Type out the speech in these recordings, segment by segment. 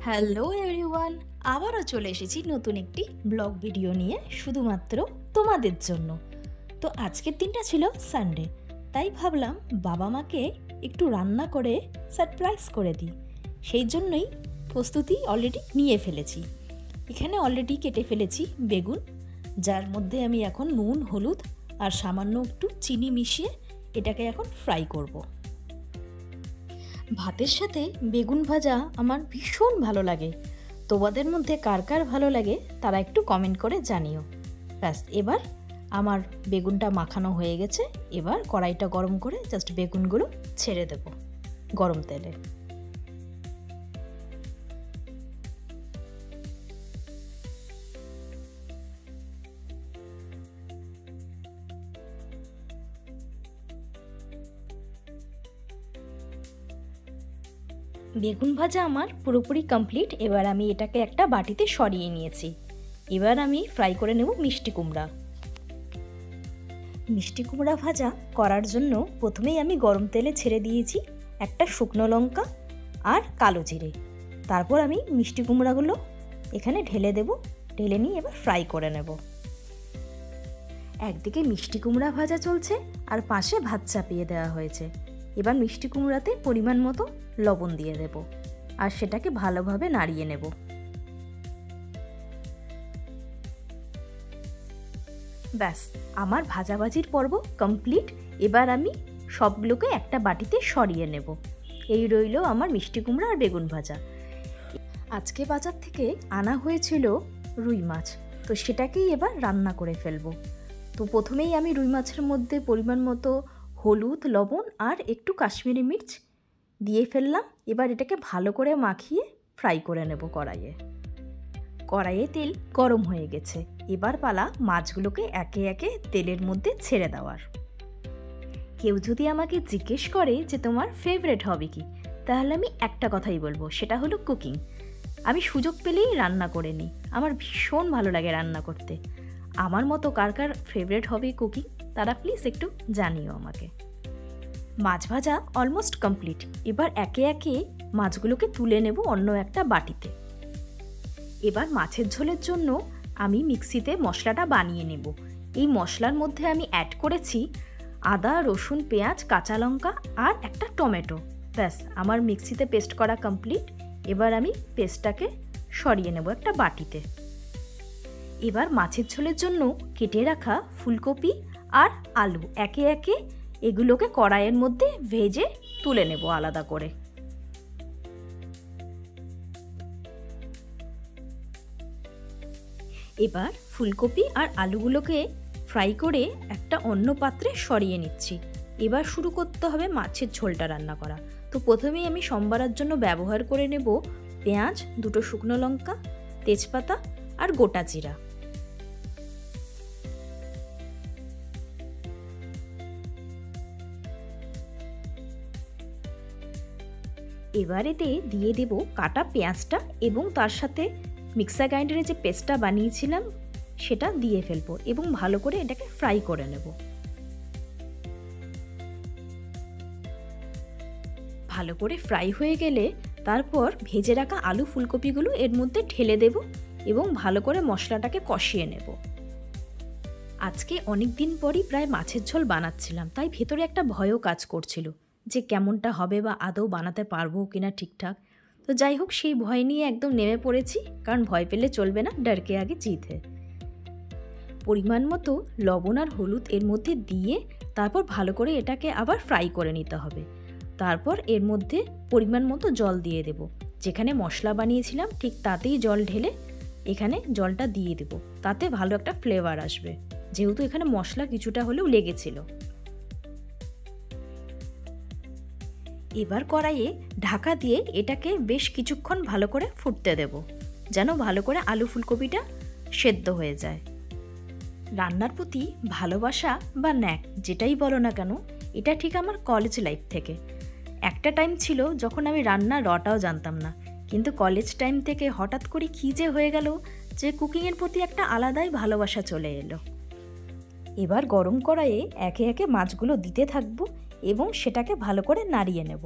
Hello everyone, আবারও চলে এসেছি নতুন একটি ব্লগ ভিডিও নিয়ে শুধুমাত্র তোমাদের জন্য। তো আজকের দিনটা ছিল সানডে, তাই ভাবলাম বাবা মাকে একটু রান্না করে সারপ্রাইজ করে দিই। সেই জন্যই প্রস্তুতি অলরেডি নিয়ে ফেলেছি। এখানে অলরেডি কেটে ফেলেছি বেগুন, যার মধ্যে আমি এখন নুন, হলুদ আর সামান্য একটু চিনি মিশিয়ে এটাকে এখন ফ্রাই করব। ভাতের সাথে বেগুন ভাজা আমার ভীষণ ভালো লাগে। তোমাদের মধ্যে কার কার ভালো লাগে তারা একটু কমেন্ট করে জানিও। ব্যাস, এবার আমার বেগুনটা মাখানো হয়ে গেছে। এবার কড়াইটা গরম করে জাস্ট বেগুনগুলো ছেড়ে দেব গরম তেলে। বেগুন ভাজা আমার পুরোপুরি কমপ্লিট। এবার আমি এটাকে একটা বাটিতে সরিয়ে নিয়েছি। এবার আমি ফ্রাই করে নেব মিষ্টি কুমড়া। মিষ্টি কুমড়া ভাজা করার জন্য প্রথমেই আমি গরম তেলে ছেড়ে দিয়েছি একটা শুকনো লঙ্কা আর কালো জিরে। তারপর আমি মিষ্টি কুমড়াগুলো এখানে ঢেলে দেব। ঢেলে নিয়ে এবার ফ্রাই করে নেব। একদিকে মিষ্টি কুমড়া ভাজা চলছে আর পাশে ভাত চাপিয়ে দেওয়া হয়েছে। এবার মিষ্টি কুমড়াতে পরিমাণ মতো লবণ দিয়ে দেব আর সেটাকে ভালোভাবে নাড়িয়ে নেব। ব্যাস, আমার ভাজাভাজির পর্ব কমপ্লিট। এবার আমি সবগুলোকে একটা বাটিতে সরিয়ে নেব। এই রইল আমার মিষ্টি কুমড়া আর বেগুন ভাজা। আজকে বাজার থেকে আনা হয়েছিল রুই মাছ, তো সেটাকেই এবার রান্না করে ফেলবো। তো প্রথমেই আমি রুই মাছের মধ্যে পরিমাণ মতো হলুদ, লবণ আর একটু কাশ্মীরি মির্চ দিয়ে ফেললাম। এবার এটাকে ভালো করে মাখিয়ে ফ্রাই করে নেব কড়াইয়ে। কড়াইয়ে তেল গরম হয়ে গেছে। এবার পালা মাছগুলোকে একে একে তেলের মধ্যে ছেড়ে দেওয়ার। কেউ যদি আমাকে জিজ্ঞেস করে যে তোমার ফেভারিট হবি কি, তাহলে আমি একটা কথাই বলবো, সেটা হলো কুকিং। আমি সুযোগ পেলেই রান্না করে নিই। আমার ভীষণ ভালো লাগে রান্না করতে। আমার মতো কার কার ফেভারিট হবি কুকিং, তারা প্লিজ একটু জানিও আমাকে। মাছ ভাজা অলমোস্ট কমপ্লিট। এবার একে একে মাছগুলোকে তুলে নেব অন্য একটা বাটিতে। এবার মাছের ঝোলের জন্য আমি মিক্সিতে মশলাটা বানিয়ে নেব। এই মশলার মধ্যে আমি অ্যাড করেছি আদা, রসুন, পেঁয়াজ, কাঁচা লঙ্কা আর একটা টমেটো। ব্যাস, আমার মিক্সিতে পেস্ট করা কমপ্লিট। এবার আমি পেস্টটাকে সরিয়ে নেব একটা বাটিতে। এবার মাছের ঝোলের জন্য কেটে রাখা ফুলকপি আর আলু একে একে এগুলোকে কড়াইয়ের মধ্যে ভেজে তুলে নেব আলাদা করে। এবার ফুলকপি আর আলুগুলোকে ফ্রাই করে একটা অন্য পাত্রে সরিয়ে নিচ্ছি। এবার শুরু করতে হবে মাছের ঝোলটা রান্না করা। তো প্রথমেই আমি সম্বারের জন্য ব্যবহার করে নেব পেঁয়াজ, দুটো শুকনো লঙ্কা, তেজপাতা আর গোটা জিরা। এবার এতে দিয়ে দেব কাটা পেঁয়াজটা এবং তার সাথে মিক্সার গ্রাইন্ডারে যে পেস্টটা বানিয়েছিলাম সেটা দিয়ে ফেলবো এবং ভালো করে এটাকে ফ্রাই করে নেব। ভালো করে ফ্রাই হয়ে গেলে তারপর ভেজে রাখা আলু, ফুলকপিগুলো এর মধ্যে ঢেলে দেব এবং ভালো করে মশলাটাকে কষিয়ে নেব। আজকে অনেক দিন পরই প্রায় মাছের ঝোল বানাচ্ছিলাম, তাই ভেতরে একটা ভয়ও কাজ করছিল যে কেমনটা হবে বা আদৌ বানাতে পারবো কিনা ঠিকঠাক। তো যাই হোক, সেই ভয় নিয়ে একদম নেমে পড়েছি, কারণ ভয় পেলে চলবে না, ডরকে আগে জিত হয়। পরিমাণ মতো লবণ আর হলুদ এর মধ্যে দিয়ে তারপর ভালো করে এটাকে আবার ফ্রাই করে নিতে হবে। তারপর এর মধ্যে পরিমাণ মতো জল দিয়ে দেব। যেখানে মশলা বানিয়েছিলাম ঠিক তাতেই জল ঢেলে এখানে জলটা দিয়ে দেব। তাতে ভালো একটা ফ্লেভার আসবে, যেহেতু এখানে মশলা কিছুটা হলেও লেগেছিল। এবার কড়াইয়ে ঢাকা দিয়ে এটাকে বেশ কিছুক্ষণ ভালো করে ফুটতে দেব, যেন ভালো করে আলু ফুলকপিটা সেদ্ধ হয়ে যায়। রান্নার প্রতি ভালোবাসা বা ন্যাক যেটাই বলো না কেন, এটা ঠিক আমার কলেজ লাইফ থেকে। একটা টাইম ছিল যখন আমি রান্না রটাও জানতাম না, কিন্তু কলেজ টাইম থেকে হঠাৎ করে কী যে হয়ে গেল যে কুকিংয়ের প্রতি একটা আলাদাই ভালোবাসা চলে এলো। এবার গরম কড়াইয়ে একে একে মাছগুলো দিতে থাকবো এবং সেটাকে ভালো করে নাড়িয়ে নেব।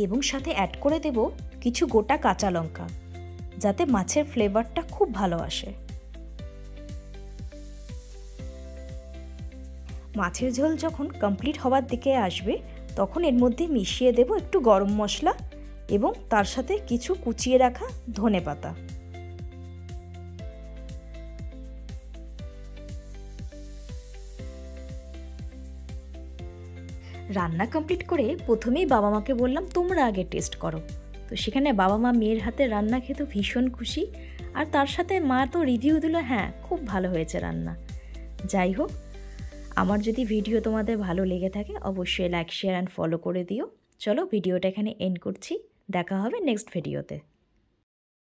এবং সাথে অ্যাড করে দেব কিছু গোটা কাঁচা লঙ্কা, যাতে মাছের ফ্লেভারটা খুব ভালো আসে। মাছের ঝোল যখন কমপ্লিট হওয়ার দিকে আসবে তখন এর মধ্যে মিশিয়ে দেব একটু গরম মশলা এবং তার সাথে কিছু কুচিয়ে রাখা ধনেপাতা। রান্না কমপ্লিট করে প্রথমেই বাবা মাকে বললাম তোমরা আগে টেস্ট করো। তো সেখানে বাবা মা মেয়ের হাতে রান্না খেতে ভীষণ খুশি, আর তার সাথে মা তো রিভিউ দিল, হ্যাঁ খুব ভালো হয়েছে রান্না। যাই হোক, আমার যদি ভিডিও তোমাদের ভালো লেগে থাকে অবশ্যই লাইক, শেয়ার অ্যান্ড ফলো করে দিও। চলো ভিডিওটা এখানে এন্ড করছি, দেখা হবে নেক্সট ভিডিওতে।